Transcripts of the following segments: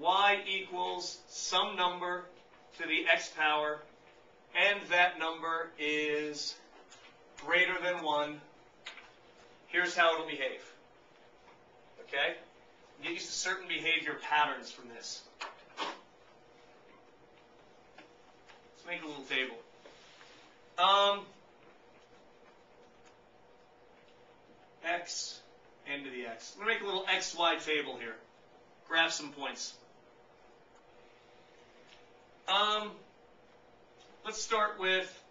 y equals some number to the x power, and that number is greater than 1, here's how it'll behave. Okay? Get used to certain behavior patterns from this. Let's make a little table. X, n to the x. I'm going to make a little xy table here. Graph some points. Let's start with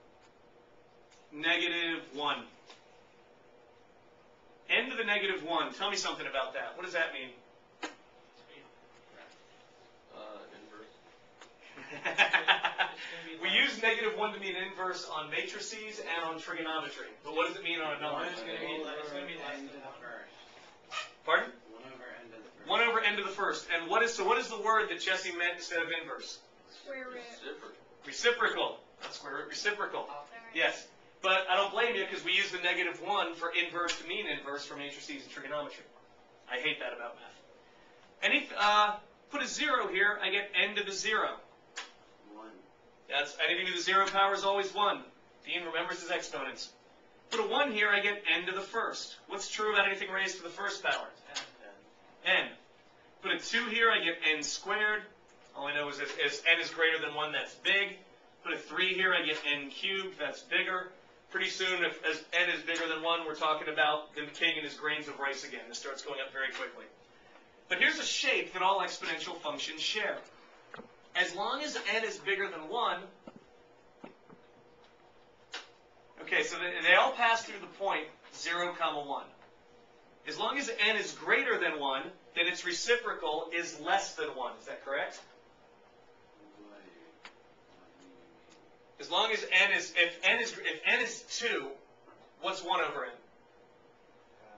-1. N to the -1. Tell me something about that. What does that mean? We use -1 to mean inverse on matrices and on trigonometry. But what does it mean on a number? It's going to be less than 1. Pardon? 1 over n to the first. 1 over n to the first. And what is the word that Jesse meant instead of inverse? Square root. Reciprocal. Not square root, reciprocal. Yes. But I don't blame you because we use the -1 for inverse to mean inverse for matrices and trigonometry. I hate that about math. And if put a 0 here, I get n to the 0. 1. That's anything to the 0 power is always 1. Dean remembers his exponents. Put a 1 here, I get n to the first. What's true about anything raised to the first power? N. Put a 2 here, I get n squared. All I know is if n is greater than 1, that's big. Put a 3 here, I get n cubed. That's bigger. Pretty soon, as n is bigger than 1, we're talking about the king and his grains of rice again. This starts going up very quickly. But here's a shape that all exponential functions share. As long as n is bigger than 1, okay, so they all pass through the point 0, 1. As long as n is greater than 1, then its reciprocal is less than 1. Is that correct? As long as if n is 2, what's 1 over n?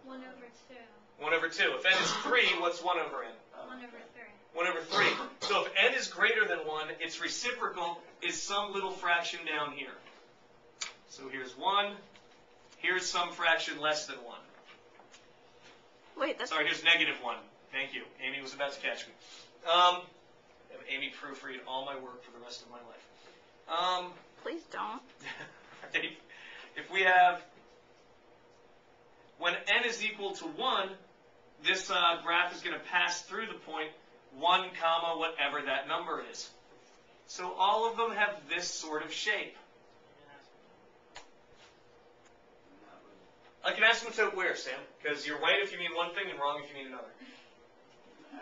1 over 2. 1 over 2. If n is 3, what's 1 over n? 1 over 3. 1 over 3. So if n is greater than 1, its reciprocal is some little fraction down here. So here's 1. Here's some fraction less than 1. Wait, that's... Sorry, here's -1. Thank you. Amy was about to catch me. Have Amy proofread all my work for the rest of my life. Please don't. If we have, when n is equal to 1, this graph is going to pass through the point 1, whatever that number is. So all of them have this sort of shape. Like an asymptote where, Sam? Because you're right if you mean one thing and wrong if you mean another.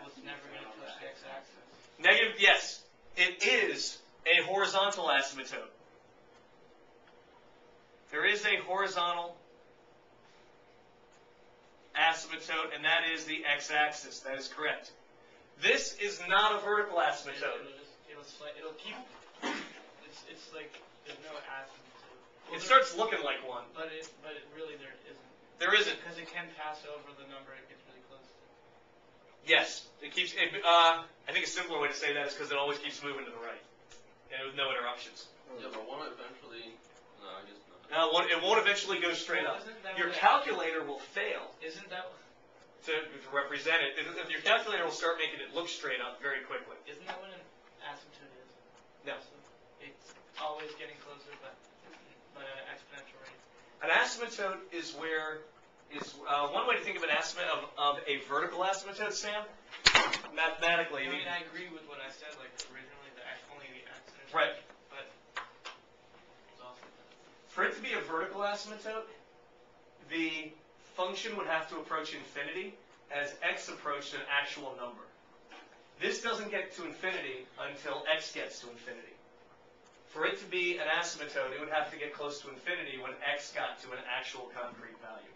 It's never going to touch the x-axis. Negative, yes. It is a horizontal asymptote. There is a horizontal asymptote, and that is the x-axis. That is correct. This is not a vertical asymptote. It'll keep. It's like there's no asymptote. It starts looking like one. But really there isn't. There isn't. Because it can pass over the number it gets really close to. Yes, it keeps. I think a simpler way to say that is because it always keeps moving to the right, and with no interruptions. Yeah, but won't it eventually? No, I guess not. It won't eventually go straight up. Your calculator will fail. Isn't that? To represent it, your calculator will start making it look straight up very quickly. Isn't that what an asymptote is? No. It's always getting closer, but at an exponential rate. An asymptote is where one way to think of an asymptote of a vertical asymptote, Sam. Mathematically, I mean, I agree with what I said. Like originally, only the exponential. Right. But it's also for it to be a vertical asymptote, the function would have to approach infinity as x approached an actual number. This doesn't get to infinity until x gets to infinity. For it to be an asymptote, it would have to get close to infinity when x got to an actual concrete value.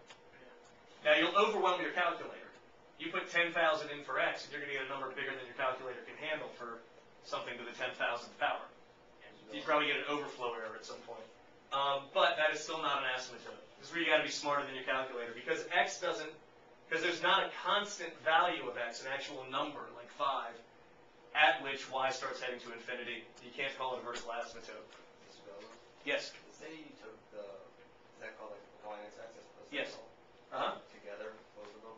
Now, you'll overwhelm your calculator. You put 10,000 in for x, and you're going to get a number bigger than your calculator can handle for something to the 10,000th power. You probably get an overflow error at some point. But that is still not an asymptote. This is where you got to be smarter than your calculator, because because there's not a constant value of x, an actual number like 5, at which y starts heading to infinity. You can't call it a vertical asymptote. Yes? Say you took is that called like the y-axis? Yes. Together, both of them,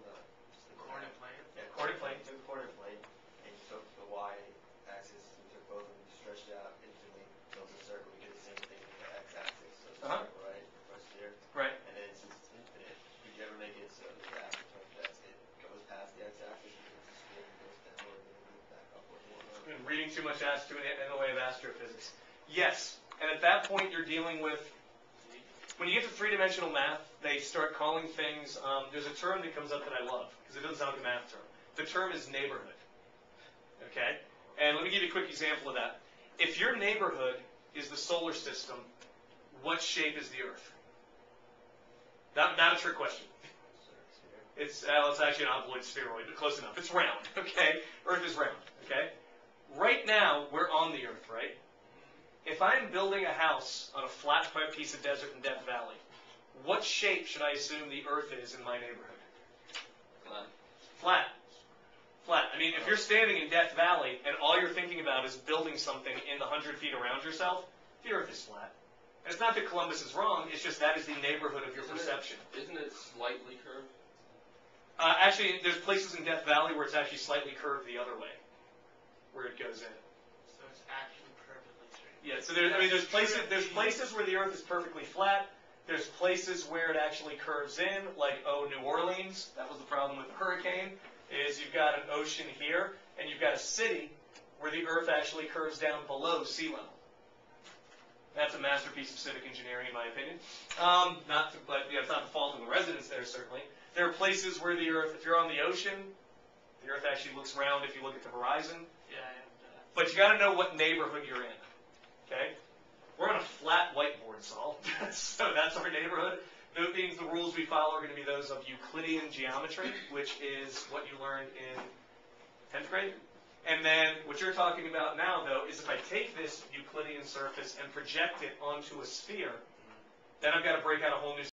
coordinate plane. Yeah, coordinate plane. You took the coordinate plane, and you took the y reading too much in the way of astrophysics. Yes, and at that point you're dealing with, when you get to three-dimensional math, they start calling things, there's a term that comes up that I love, because it doesn't sound like a math term. The term is neighborhood, okay? And let me give you a quick example of that. If your neighborhood is the solar system, what shape is the Earth? Not a trick question. It's actually an ovoid spheroid, but close enough. It's round, okay? Earth is round, okay? Right now, we're on the Earth, right? If I'm building a house on a flat piece of desert in Death Valley, what shape should I assume the Earth is in my neighborhood? Flat. Flat. Flat. I mean, if you're standing in Death Valley and all you're thinking about is building something in the 100 feet around yourself, the Earth is flat. And it's not that Columbus is wrong, it's just that is the neighborhood of your perception. Isn't it slightly curved? Actually, there's places in Death Valley where it's actually slightly curved the other way, where it goes in. So it's actually perfectly straight. Yeah, so there's places where the Earth is perfectly flat. There's places where it actually curves in, like, New Orleans. That was the problem with the hurricane, is you've got an ocean here, and you've got a city where the Earth actually curves down below sea level. That's a masterpiece of civic engineering, in my opinion. But it's not the fault of the residents there, certainly. There are places where the Earth, if you're on the ocean, the Earth actually looks round if you look at the horizon. Yeah, I have that. But you got to know what neighborhood you're in, okay? We're on a flat whiteboard, Saul. So that's our neighborhood. That means the rules we follow are going to be those of Euclidean geometry, which is what you learned in 10th grade. And then what you're talking about now, though, is if I take this Euclidean surface and project it onto a sphere, then I've got to break out a whole new